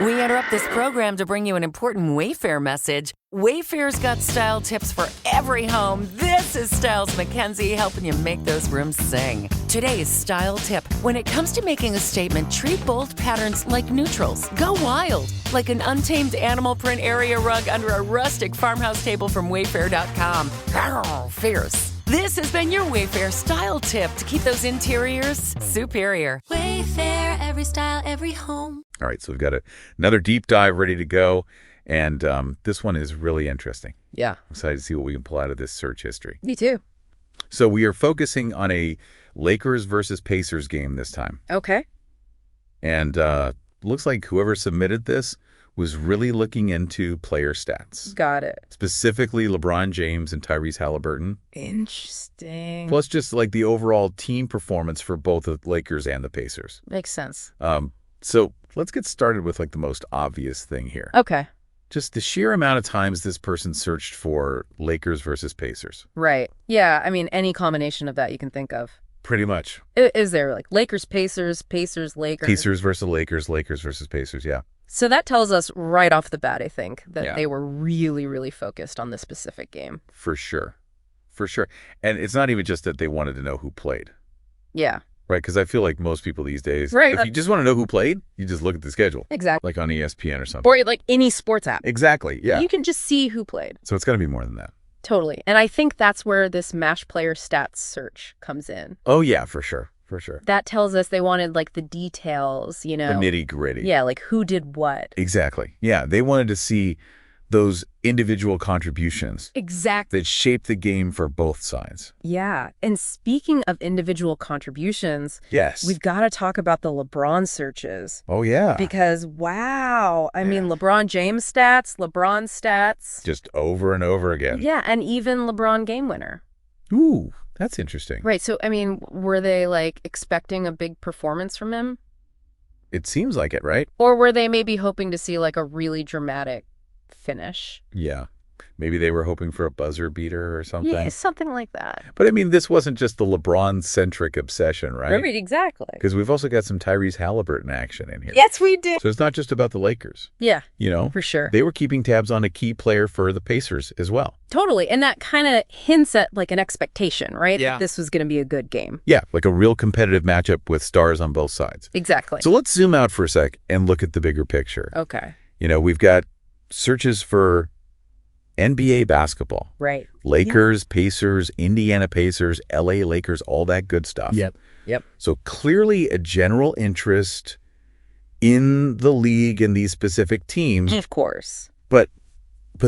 We interrupt this program to bring you an important Wayfair message. Wayfair's got style tips for every home. This is Styles McKenzie helping you make those rooms sing. Today's style tip. When it comes to making a statement, treat bold patterns like neutrals. Go wild, like an untamed animal print area rug under a rustic farmhouse table from Wayfair.com. Arr, fierce. This has been your Wayfair style tip to keep those interiors superior. Wayfair, every style, every home. All right, so we've got another deep dive ready to go, and this one is really interesting. Yeah. I'm excited to see what we can pull out of this search history. Me too. So we are focusing on a Lakers versus Pacers game this time. Okay. And looks like whoever submitted this was really looking into player stats. Got it. Specifically LeBron James and Tyrese Halliburton. Interesting. Plus just like the overall team performance for both the Lakers and the Pacers. Makes sense. So let's get started with like the most obvious thing here. Okay. Just the sheer amount of times this person searched for Lakers versus Pacers. Right. Yeah, I mean, any combination of that you can think of. Pretty much. Is there like Lakers, Pacers, Pacers, Lakers? Pacers versus Lakers, Lakers versus Pacers, yeah. So that tells us right off the bat, I think, that Yeah. they were really, really focused on this specific game. For sure. For sure. And it's not even just that they wanted to know who played. Yeah. Right, because I feel like most people these days, Right. if you just want to know who played, you just look at the schedule. Exactly. Like on ESPN or something. Or like any sports app. Exactly, yeah. You can just see who played. So it's got to be more than that. Totally. And I think that's where this match player stats search comes in. Oh, yeah, for sure. For sure. That tells us they wanted like the details, you know. The nitty gritty. Yeah, like who did what. Exactly. Yeah, they wanted to see those individual contributions Exactly. that shaped the game for both sides. Yeah. And speaking of individual contributions, Yes. we've got to talk about the LeBron searches. Oh, yeah. Because, wow. I mean, LeBron James stats, LeBron stats. Just over and over again. Yeah. And even LeBron game winner. Ooh, that's interesting. Right. So, I mean, were they like expecting a big performance from him? It seems like it, right? Or were they maybe hoping to see like a really dramatic finish? Yeah. Maybe they were hoping for a buzzer beater or something. Yeah, something like that. But I mean, this wasn't just the LeBron-centric obsession, right? Right, exactly. Because we've also got some Tyrese Halliburton action in here. Yes, we did. So it's not just about the Lakers. Yeah, You know? for sure. They were keeping tabs on a key player for the Pacers as well. Totally. And that kind of hints at like an expectation, right? Yeah. That this was going to be a good game. Yeah, like a real competitive matchup with stars on both sides. Exactly. So let's zoom out for a sec and look at the bigger picture. Okay. You know, we've got searches for NBA basketball. Right. Lakers, Pacers, Indiana Pacers, LA Lakers, all that good stuff. Yep. So clearly a general interest in the league and these specific teams, Of course. but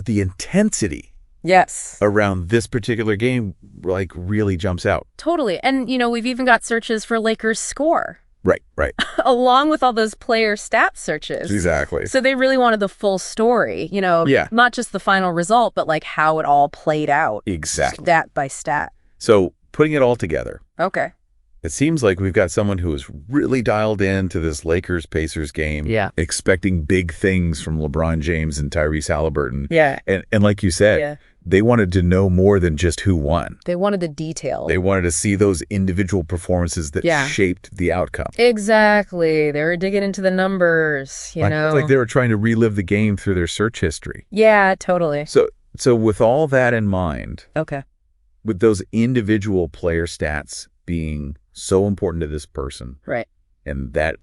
the intensity Yes. around this particular game like really jumps out. Totally. And, you know, we've even got searches for Lakers score Right. along with all those player stat searches. Exactly. So they really wanted the full story, you know, Yeah. not just the final result, but like how it all played out. Exactly. Stat by stat. So putting it all together, Okay. it seems like we've got someone who is really dialed into this Lakers-Pacers game, Yeah. expecting big things from LeBron James and Tyrese Halliburton. Yeah. And like you said, Yeah. they wanted to know more than just who won. They wanted the detail. They wanted to see those individual performances that Yeah. shaped the outcome. Exactly. They were digging into the numbers, you know. It's like they were trying to relive the game through their search history. Yeah, totally. So with all that in mind, Okay. with those individual player stats being so important to this person Right. and that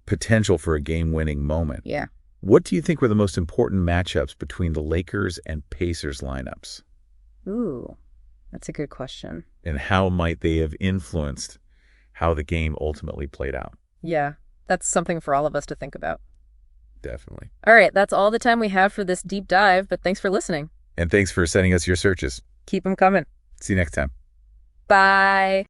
potential for a game-winning moment, Yeah. what do you think were the most important matchups between the Lakers and Pacers lineups? Ooh, that's a good question. And how might they have influenced how the game ultimately played out? Yeah, that's something for all of us to think about. Definitely. All right, that's all the time we have for this deep dive, but thanks for listening. And thanks for sending us your searches. Keep them coming. See you next time. Bye.